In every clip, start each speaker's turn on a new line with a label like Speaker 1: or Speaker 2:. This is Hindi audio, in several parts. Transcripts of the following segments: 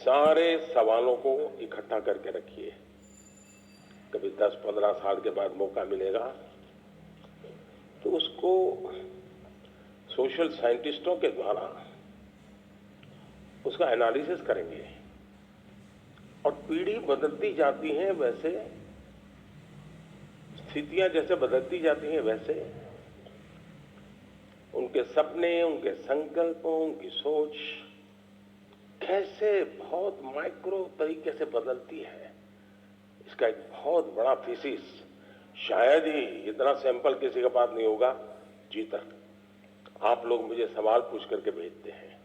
Speaker 1: सारे सवालों को इकट्ठा करके रखिए। कभी 10-15 साल के बाद मौका मिलेगा तो उसको सोशल साइंटिस्टों के द्वारा उसका एनालिसिस करेंगे। और पीढ़ी बदलती जाती है, वैसे स्थितियां जैसे बदलती जाती हैं, वैसे उनके सपने, उनके संकल्पों, उनकी सोच कैसे बहुत माइक्रो तरीके से बदलती है, इसका एक बहुत बड़ा थीसिस शायद ही इतना सैंपल किसी के पास नहीं होगा जी तक। आप लोग मुझे सवाल पूछ करके भेजते हैं।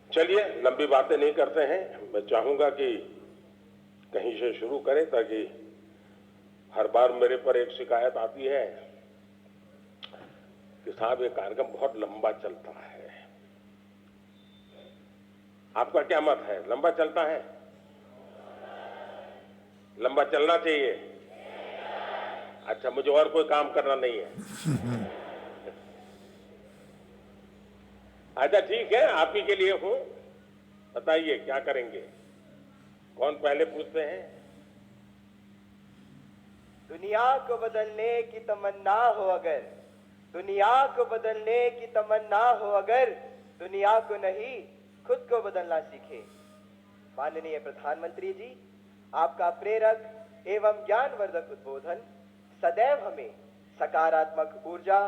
Speaker 1: चलिए लंबी बातें नहीं करते हैं, मैं चाहूंगा कि कहीं से शुरू करें, ताकि हर बार मेरे पर एक शिकायत आती है कि साहब ये कार्यक्रम बहुत लंबा चलता है। आपका क्या मत है, लंबा चलता है? लंबा चलना चाहिए। अच्छा, मुझे और कोई काम करना नहीं है। अच्छा ठीक है, आप ही के लिए हूं। बताइए क्या करेंगे? कौन पहले पूछते हैं?
Speaker 2: दुनिया को बदलने की तमन्ना हो अगर, दुनिया को बदलने की तमन्ना हो अगर, दुनिया को नहीं खुद को बदलना सीखे। माननीय प्रधानमंत्री जी, आपका प्रेरक एवं ज्ञानवर्धक उद्बोधन सदैव हमें सकारात्मक ऊर्जा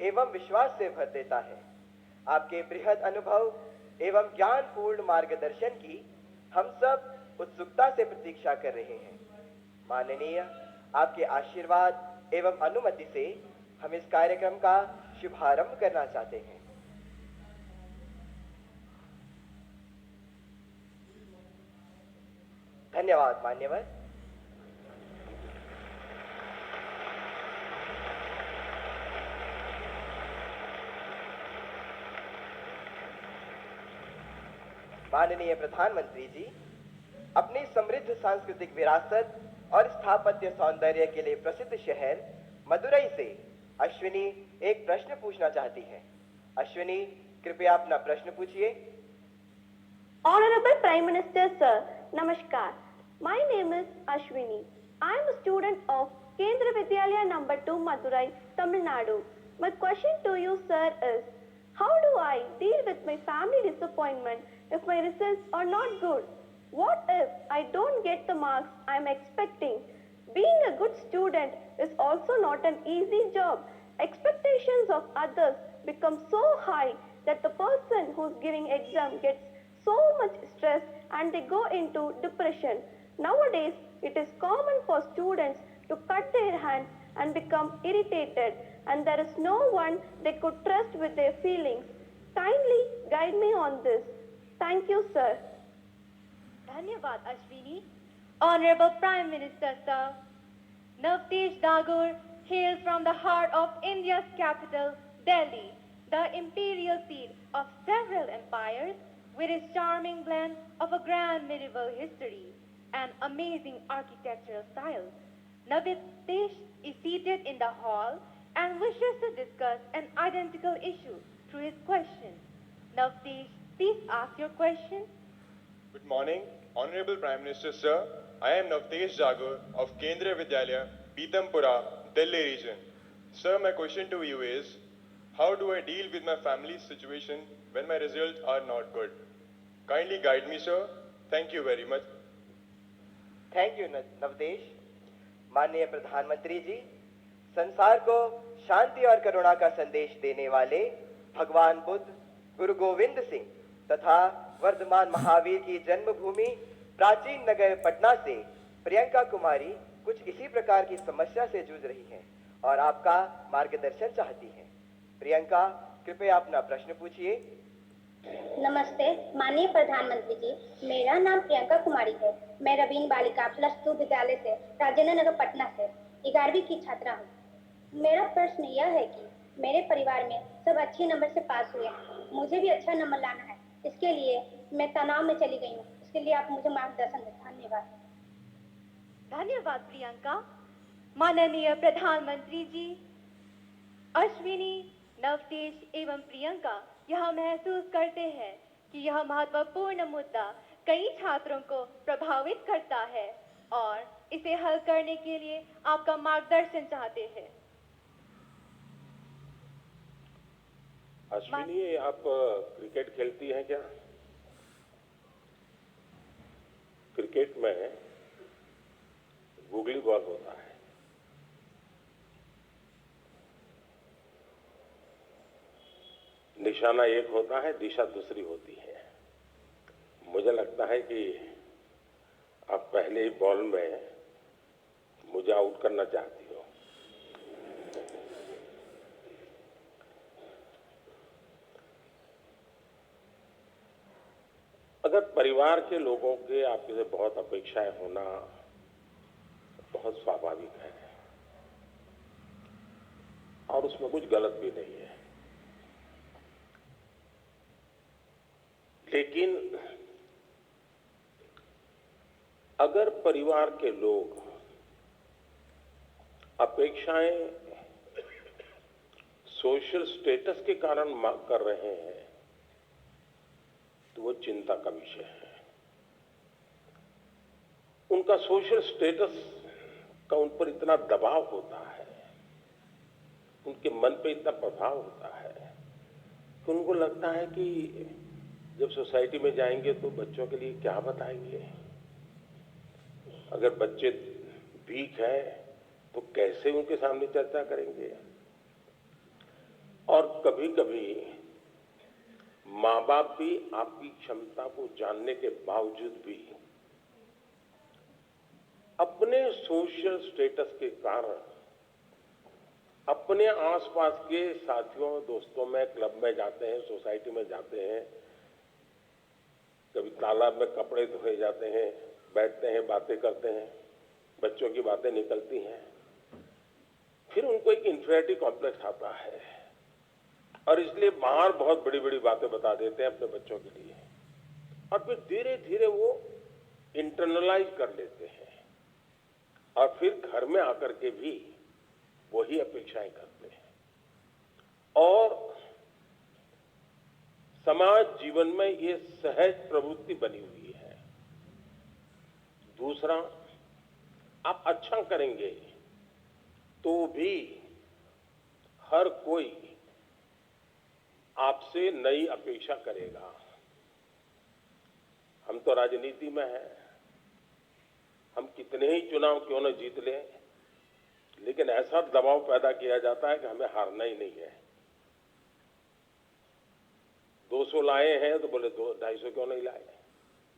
Speaker 2: एवं विश्वास से भर देता है। आपके बृहद अनुभव एवं ज्ञानपूर्ण मार्गदर्शन की हम सब उत्सुकता से प्रतीक्षा कर रहे हैं। माननीय, आपके आशीर्वाद एवं अनुमति से हम इस कार्यक्रम का शुभारंभ करना चाहते हैं। धन्यवाद मान्यवर। माननीय प्रधानमंत्री जी, अपनी समृद्ध सांस्कृतिक विरासत और स्थापत्य सौंदर्य के लिए प्रसिद्ध शहर मदुरई से अश्विनी एक प्रश्न पूछना चाहती है। अश्विनी, कृपया अपना प्रश्न पूछिए।
Speaker 3: Honorable Prime Minister Sir, Namaskar. My name is Ashwini. I am a student of Kendra Vidyalaya number 2 Madurai, Tamil Nadu. My question to you sir is, how do I deal with my family disappointment if my results are not good? What if I don't get the marks I am expecting? Being a good student is also not an easy job. Expectations of others become so high that the person who's giving exam gets so much stress and they go into depression. Nowadays, it is common for students to cut their hands and become irritated, and there is no one they could trust with their feelings. Kindly guide me on this. Thank you, sir.
Speaker 4: Dhanyavad Ashwini. Honorable Prime Minister Sir, Navtesh Dagur hails from the heart of India's capital, Delhi, the imperial seat of several empires, with its charming blend of a grand medieval history and amazing architectural style. Navtesh is seated in the hall and wishes to discuss an identical issue through his question. Navtesh, please ask your question.
Speaker 5: Good morning, Honorable Prime Minister Sir. I am Navtesh Jagur of Kendra Vidyalaya, Pitampura, Delhi region. Sir, my question to you is, how do I deal with my family's situation when my results are not good? Kindly guide me, sir. Thank you very much.
Speaker 2: Thank you Navdesh. माननीय प्रधानमंत्री जी, संसार को शांति और करुणा का संदेश देने वाले भगवान बुद्ध, गुरु गोविंद सिंह तथा वर्धमान महावीर की जन्मभूमि प्राचीन नगर पटना से प्रियंका कुमारी कुछ इसी प्रकार की समस्या से जूझ रही हैं और आपका मार्गदर्शन चाहती हैं। प्रियंका, कृपया अपना प्रश्न पूछिए।
Speaker 6: नमस्ते माननीय प्रधानमंत्री जी, मेरा नाम प्रियंका कुमारी है। मैं रवीन बालिका +2 विद्यालय से राजेंद्र नगर पटना से 11वीं की छात्रा हूँ। मेरा प्रश्न यह है कि मेरे परिवार में सब अच्छे नंबर से पास हुए हैं, मुझे भी अच्छा नंबर लाना है। इसके लिए मैं तनाव में चली गई हूँ, इसके लिए आप मुझे मार्गदर्शन दें। धन्यवाद।
Speaker 4: धन्यवाद प्रियंका। माननीय प्रधानमंत्री जी, अश्विनी, नवतेज एवं प्रियंका यह महसूस करते हैं कि यह महत्वपूर्ण मुद्दा कई छात्रों को प्रभावित करता है और इसे हल करने के लिए आपका मार्गदर्शन चाहते हैं।
Speaker 1: अश्विनी, आप क्रिकेट खेलती हैं क्या? क्रिकेट में गूगली बॉल होता है। निशाना एक होता है, दिशा दूसरी होती है। मुझे लगता है कि आप पहले ही बॉल में मुझे आउट करना चाहती हो। अगर परिवार के लोगों के आपके से बहुत अपेक्षाएं होना बहुत स्वाभाविक है और उसमें कुछ गलत भी नहीं है, लेकिन अगर परिवार के लोग अपेक्षाएं सोशल स्टेटस के कारण कर रहे हैं तो वो चिंता का विषय है। उनका सोशल स्टेटस का उन पर इतना दबाव होता है, उनके मन पे इतना प्रभाव होता है कि उनको लगता है कि जब सोसाइटी में जाएंगे तो बच्चों के लिए क्या बताएंगे, अगर बच्चे वीक है तो कैसे उनके सामने चर्चा करेंगे। और कभी कभी माँ बाप भी आपकी क्षमता को जानने के बावजूद भी अपने सोशल स्टेटस के कारण अपने आसपास के साथियों दोस्तों में क्लब में जाते हैं, सोसाइटी में जाते हैं, कभी तालाब में कपड़े धोए जाते हैं, बैठते हैं, बातें करते हैं, बच्चों की बातें निकलती हैं, फिर उनको एक इंफीरियरिटी कॉम्प्लेक्स आता है और इसलिए बाहर बहुत बड़ी बड़ी बातें बता देते हैं अपने बच्चों के लिए और फिर धीरे धीरे वो इंटरनलाइज कर लेते हैं और फिर घर में आकर के भी वही अपेक्षाएं करते हैं और समाज जीवन में ये सहज प्रवृत्ति बनी हुई है। दूसरा, आप अच्छा करेंगे तो भी हर कोई आपसे नई अपेक्षा करेगा। हम तो राजनीति में हैं, हम कितने ही चुनाव क्यों न जीत लें, लेकिन ऐसा दबाव पैदा किया जाता है कि हमें हारना ही नहीं है। 200 लाए हैं तो बोले 250 क्यों नहीं लाए,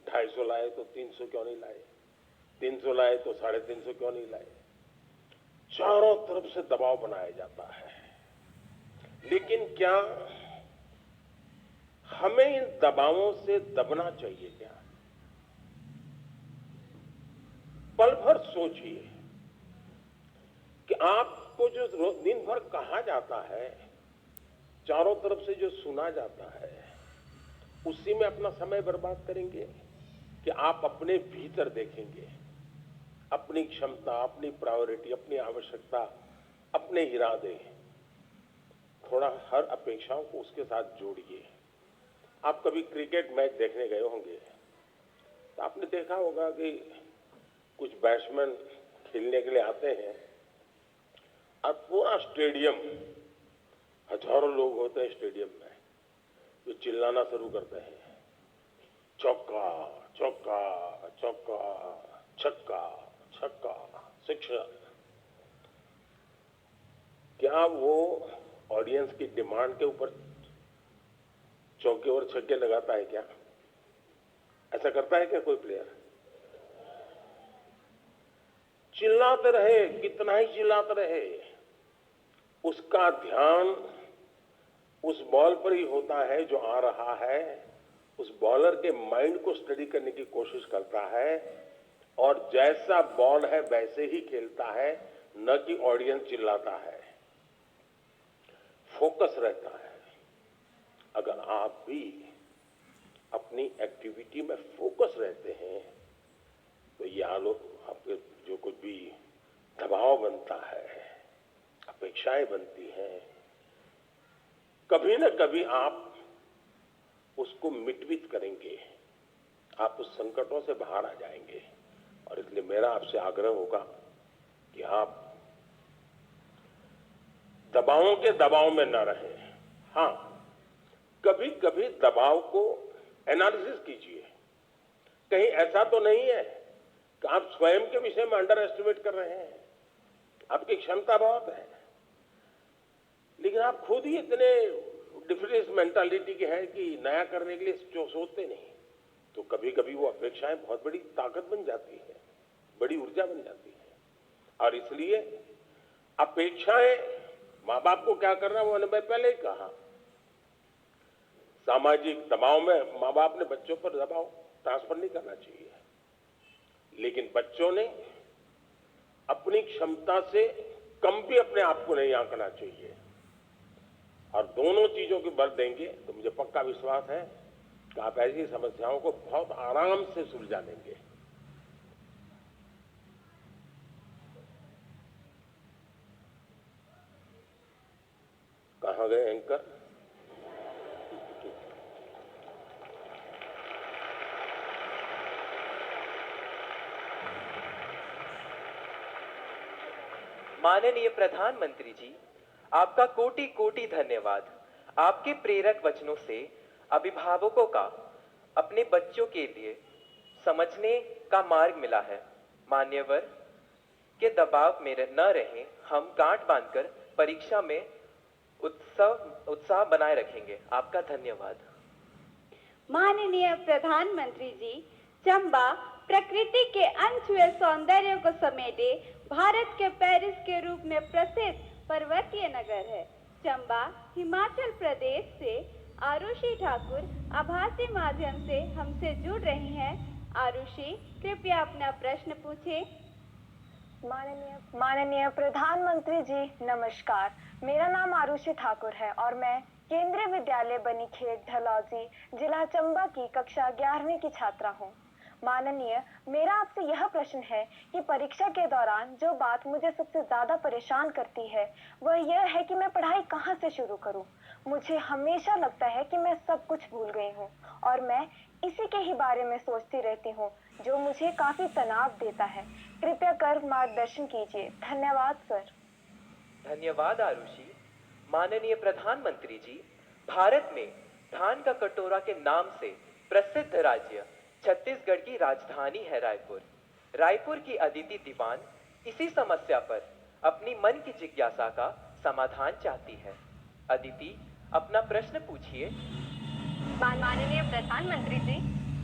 Speaker 1: 250 लाए तो 300 क्यों नहीं लाए, 300 लाए तो 350 क्यों नहीं लाए। चारों तरफ से दबाव बनाया जाता है, लेकिन क्या हमें इन दबावों से दबना चाहिए क्या? पल भर सोचिए कि आपको जो दिन भर कहा जाता है, चारों तरफ से जो सुना जाता है, उसी में अपना समय बर्बाद करेंगे कि आप अपने भीतर देखेंगे अपनी क्षमता, अपनी प्रायोरिटी, अपनी आवश्यकता, अपने इरादे, थोड़ा हर अपेक्षाओं को उसके साथ जोड़िए। आप कभी क्रिकेट मैच देखने गए होंगे तो आपने देखा होगा कि कुछ बैट्समैन खेलने के लिए आते हैं और पूरा स्टेडियम, हजारों लोग होते हैं स्टेडियम में, जो चिल्लाना शुरू करते हैं, चौका चौका चौका, छक्का छक्का, सिक्सर। क्या वो ऑडियंस की डिमांड के ऊपर चौके और छक्के लगाता है क्या? ऐसा करता है क्या कोई प्लेयर? चिल्लाते रहे, कितना ही चिल्लाते रहे, उसका ध्यान उस बॉल पर ही होता है जो आ रहा है, उस बॉलर के माइंड को स्टडी करने की कोशिश करता है और जैसा बॉल है वैसे ही खेलता है, न कि ऑडियंस चिल्लाता है। फोकस रहता है। अगर आप भी अपनी एक्टिविटी में फोकस रहते हैं तो ये आपके जो कुछ भी दबाव बनता है, अपेक्षाएं बनती हैं, कभी न कभी आप उसको मिटवित करेंगे, आप उस संकटों से बाहर आ जाएंगे। और इसलिए मेरा आपसे आग्रह होगा कि आप दबावों के दबाव में न रहें। हाँ, कभी कभी दबाव को एनालिसिस कीजिए। कहीं ऐसा तो नहीं है कि आप स्वयं के विषय में अंडर एस्टिमेट कर रहे हैं। आपकी क्षमता बहुत है, लेकिन आप खुद ही इतने डिफरेंस मेंटालिटी के हैं कि नया करने के लिए सोचते नहीं। तो कभी कभी वो अपेक्षाएं बहुत बड़ी ताकत बन जाती है, बड़ी ऊर्जा बन जाती है। और इसलिए अपेक्षाएं, माँ बाप को क्या करना वो मैं पहले ही कहा। सामाजिक दबाव में माँ बाप ने बच्चों पर दबाव ट्रांसफर नहीं करना चाहिए, लेकिन बच्चों ने अपनी क्षमता से कम भी अपने आप को नहीं आंकना चाहिए। और दोनों चीजों के बल देंगे तो मुझे पक्का विश्वास है कि आप ऐसी समस्याओं को बहुत आराम से सुलझा लेंगे। कहां गए एंकर?
Speaker 2: माननीय प्रधानमंत्री जी, आपका कोटि कोटि धन्यवाद। आपके प्रेरक वचनों से अभिभावकों का अपने बच्चों के लिए समझने का मार्ग मिला है। मान्यवर के दबाव में न रहें, हम गांठ बांधकर परीक्षा में उत्साह बनाए रखेंगे। आपका धन्यवाद।
Speaker 3: माननीय प्रधानमंत्री जी, चंबा प्रकृति के अनछुए सौंदर्य को समेटे भारत के पेरिस के रूप में प्रसिद्ध पर्वतीय नगर है। चंबा हिमाचल प्रदेश से आरुषि ठाकुर आभासी माध्यम से हमसे जुड़ रही हैं। आरुषि, कृपया अपना प्रश्न पूछे।
Speaker 7: माननीय प्रधानमंत्री जी, नमस्कार। मेरा नाम आरुषि ठाकुर है और मैं केंद्रीय विद्यालय बनीखेत ढलौजी, जिला चंबा की कक्षा 11वीं की छात्रा हूँ। माननीय, मेरा आपसे यह प्रश्न है कि परीक्षा के दौरान जो बात मुझे सबसे ज्यादा परेशान करती है वह यह है कि मैं पढ़ाई कहाँ से शुरू करूँ। मुझे हमेशा लगता है कि मैं सब कुछ भूल गई हूँ और मैं इसी के ही बारे में सोचती रहती हूँ, जो मुझे काफी तनाव देता है। कृपया कर मार्गदर्शन कीजिए। धन्यवाद सर।
Speaker 2: धन्यवाद आरुषि। माननीय प्रधानमंत्री जी, भारत में धान का कटोरा के नाम से प्रसिद्ध राज्य छत्तीसगढ़ की राजधानी है रायपुर। रायपुर की अदिति दीवान इसी समस्या पर अपनी मन की जिज्ञासा का समाधान चाहती है। अदिति, अपना प्रश्न पूछिए।
Speaker 8: माननीय प्रधानमंत्री जी,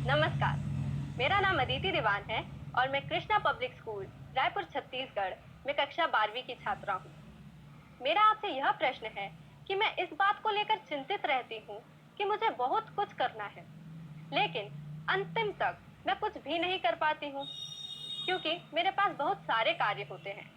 Speaker 8: नमस्कार। मेरा नाम अदिति दीवान है और मैं कृष्णा पब्लिक स्कूल रायपुर छत्तीसगढ़ में कक्षा 12वीं की छात्रा हूँ। मेरा आपसे यह प्रश्न है कि मैं इस बात को लेकर चिंतित रहती हूँ कि मुझे बहुत कुछ करना है, लेकिन अंतिम तक मैं कुछ भी नहीं कर पाती हूँ, क्योंकि मेरे पास बहुत सारे कार्य होते हैं।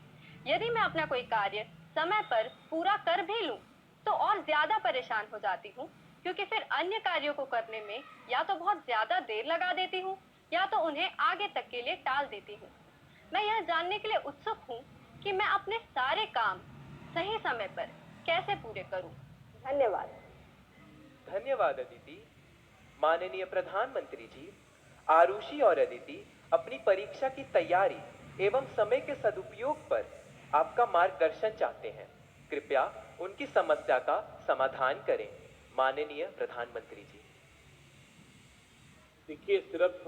Speaker 8: यदि मैं अपना कोई कार्य समय पर पूरा कर भी लूँ तो और ज्यादा परेशान हो जाती हूँ, क्योंकि फिर अन्य कार्यों को करने में या तो बहुत ज्यादा देर लगा देती हूँ या तो उन्हें आगे तक के लिए टाल देती हूँ। मैं यह जानने के लिए उत्सुक हूँ कि मैं अपने सारे काम सही समय पर कैसे पूरे करूँ। धन्यवाद।
Speaker 2: धन्यवाद अदिति। माननीय प्रधानमंत्री जी, आरुषि और अदिति अपनी परीक्षा की तैयारी एवं समय के सदुपयोग पर आपका मार्गदर्शन चाहते हैं। कृपया उनकी समस्या का समाधान करें। माननीय प्रधानमंत्री जी।
Speaker 1: देखिए, सिर्फ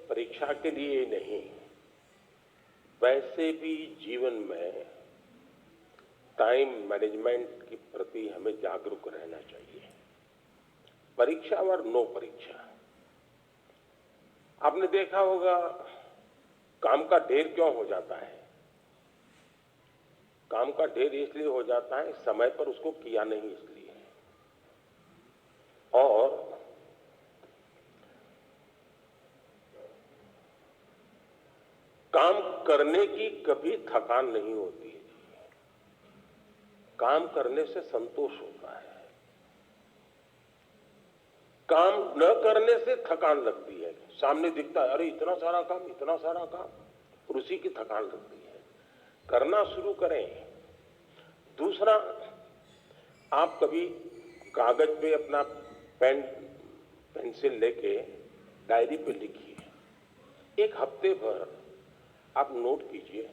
Speaker 1: परीक्षा के लिए नहीं, वैसे भी जीवन में टाइम मैनेजमेंट के प्रति हमें जागरूक रहना चाहिए। परीक्षा और नो परीक्षा। आपने देखा होगा काम का ढेर क्यों हो जाता है। काम का ढेर इसलिए हो जाता है समय पर उसको किया नहीं इसलिए। और काम करने की कभी थकान नहीं होती है। काम करने से संतोष होता है। काम न करने से थकान लगती है। सामने दिखता है, अरे इतना सारा काम, इतना सारा काम, और उसी की थकान लगती है। करना शुरू करें। दूसरा, आप कभी कागज पे अपना पेन पेंसिल लेके डायरी पे लिखिए। एक हफ्ते भर आप नोट कीजिए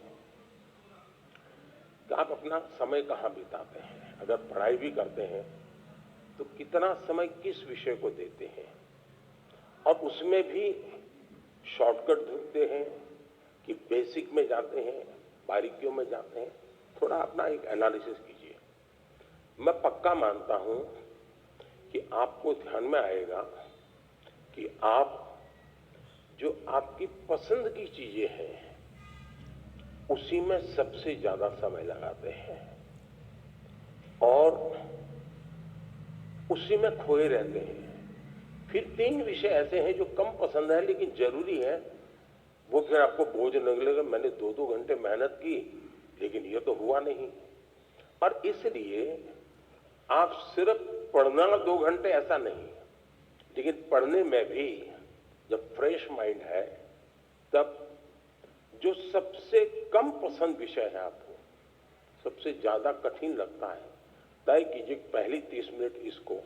Speaker 1: कि आप अपना समय कहाँ बिताते हैं। अगर पढ़ाई भी करते हैं तो कितना समय किस विषय को देते हैं, और उसमें भी शॉर्टकट ढूंढते हैं कि बेसिक में जाते हैं, बारीकियों में जाते हैं। थोड़ा अपना एक एनालिसिस कीजिए। मैं पक्का मानता हूं कि आपको ध्यान में आएगा कि आप जो आपकी पसंद की चीजें हैं उसी में सबसे ज्यादा समय लगाते हैं और उसी में खोए रहते हैं। फिर 3 विषय ऐसे हैं जो कम पसंद है लेकिन जरूरी है, वो फिर आपको बोझ लगेगा। मैंने 2-2 घंटे मेहनत की लेकिन ये तो हुआ नहीं। और इसलिए आप सिर्फ पढ़ना 2 घंटे ऐसा नहीं, लेकिन पढ़ने में भी जब फ्रेश माइंड है तब जो सबसे कम पसंद विषय है आपको, सबसे ज्यादा कठिन लगता है, तय कीजिए पहली 30 मिनट इसको,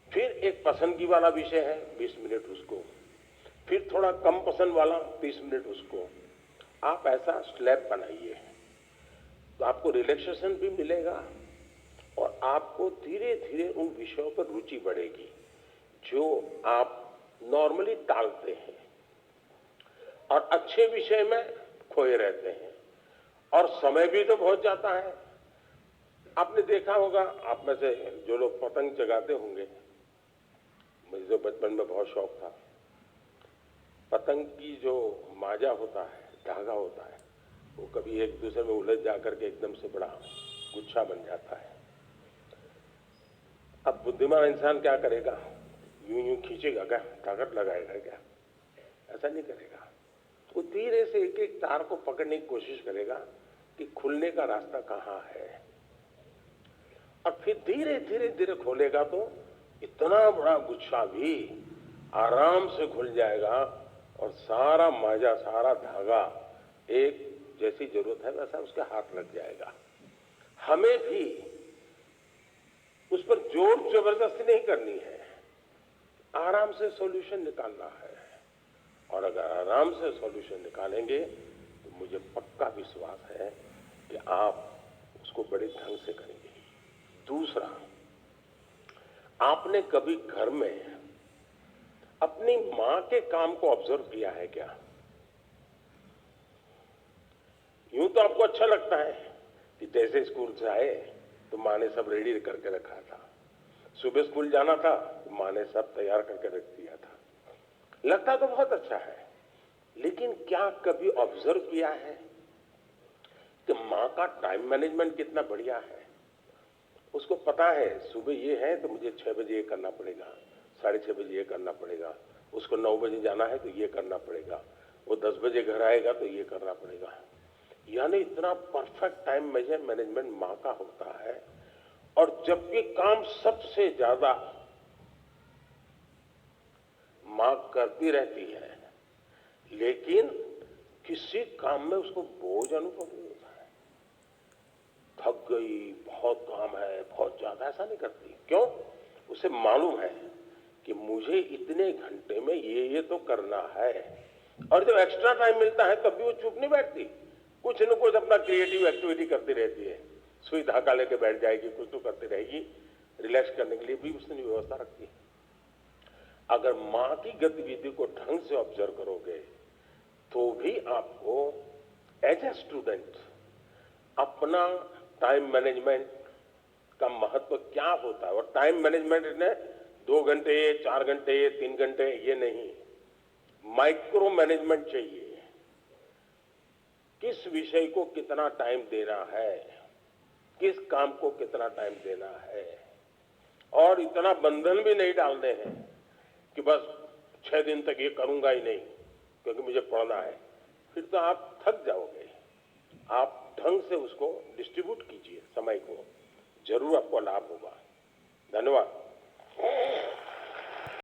Speaker 1: फिर एक पसंदगी वाला विषय है 20 मिनट उसको, फिर थोड़ा कम पसंद वाला 30 मिनट उसको। आप ऐसा स्लैब बनाइए तो आपको रिलैक्सेशन भी मिलेगा और आपको धीरे धीरे उन विषयों पर रुचि बढ़ेगी जो आप नॉर्मली टालते हैं और अच्छे विषय में खोए रहते हैं। और समय भी तो बहुत जाता है। आपने देखा होगा, आप में से जो लोग पतंग चगाते होंगे, मुझे तो बचपन में बहुत शौक था। पतंग की जो माजा होता है, धागा होता है, वो कभी एक दूसरे में उलझ जाकर के एकदम से बड़ा गुच्छा बन जाता है। अब बुद्धिमान इंसान क्या करेगा? यूं यूं खींचेगा क्या? ताकत लगाएगा क्या? ऐसा नहीं करेगा। वो धीरे से एक एक तार को पकड़ने की कोशिश करेगा कि खुलने का रास्ता कहाँ है, और फिर धीरे धीरे धीरे खोलेगा तो इतना बड़ा गुच्छा भी आराम से खुल जाएगा और सारा माजा, सारा धागा एक जैसी जरूरत है वैसा उसके हाथ लग जाएगा। हमें भी उस पर जोर जबरदस्ती नहीं करनी है, आराम से सॉल्यूशन निकालना है। और अगर आराम से सॉल्यूशन निकालेंगे तो मुझे पक्का विश्वास है कि आप उसको बड़े ढंग से करेंगे। दूसरा, आपने कभी घर में अपनी मां के काम को ऑब्जर्व किया है क्या? यूं तो आपको अच्छा लगता है कि जैसे स्कूल से आए तो मां ने सब रेडी करके रखा था, सुबह स्कूल जाना था तो मां ने सब तैयार करके रख दिया था। लगता तो बहुत अच्छा है, लेकिन क्या कभी ऑब्जर्व किया है कि मां का टाइम मैनेजमेंट कितना बढ़िया है? उसको पता है सुबह ये है तो मुझे 6 बजे ये करना पड़ेगा, 6:30 बजे ये करना पड़ेगा, उसको 9 बजे जाना है तो ये करना पड़ेगा, वो 10 बजे घर आएगा तो ये करना पड़ेगा। यानी इतना परफेक्ट टाइम मैनेजमेंट मां का होता है। और जबकि काम सबसे ज्यादा मां करती रहती है, लेकिन किसी काम में उसको बोझ अनुभव नहीं होता है। थक गई, बहुत काम है, बहुत ज्यादा, ऐसा नहीं करती। क्यों? उसे मालूम है कि मुझे इतने घंटे में ये तो करना है। और जब एक्स्ट्रा टाइम मिलता है तब भी वो चुप नहीं बैठती, कुछ न कुछ अपना क्रिएटिव एक्टिविटी करती रहती है। सुई धागा लेके बैठ जाएगी, कुछ तो करती रहेगी। रिलैक्स करने के लिए भी उसने व्यवस्था रखती है। अगर मां की गतिविधि को ढंग से ऑब्जर्व करोगे तो भी आपको एज ए स्टूडेंट अपना टाइम मैनेजमेंट का महत्व क्या होता है, और टाइम मैनेजमेंट ने 2 घंटे, 4 घंटे, 3 घंटे ये नहीं, माइक्रो मैनेजमेंट चाहिए। किस विषय को कितना टाइम देना है, किस काम को कितना टाइम देना है, और इतना बंधन भी नहीं डालने हैं कि बस 6 दिन तक ये करूंगा ही नहीं क्योंकि मुझे पढ़ना है। फिर तो आप थक जाओगे। आप ढंग से उसको डिस्ट्रीब्यूट कीजिए समय को, जरूर आपको लाभ होगा। धन्यवाद।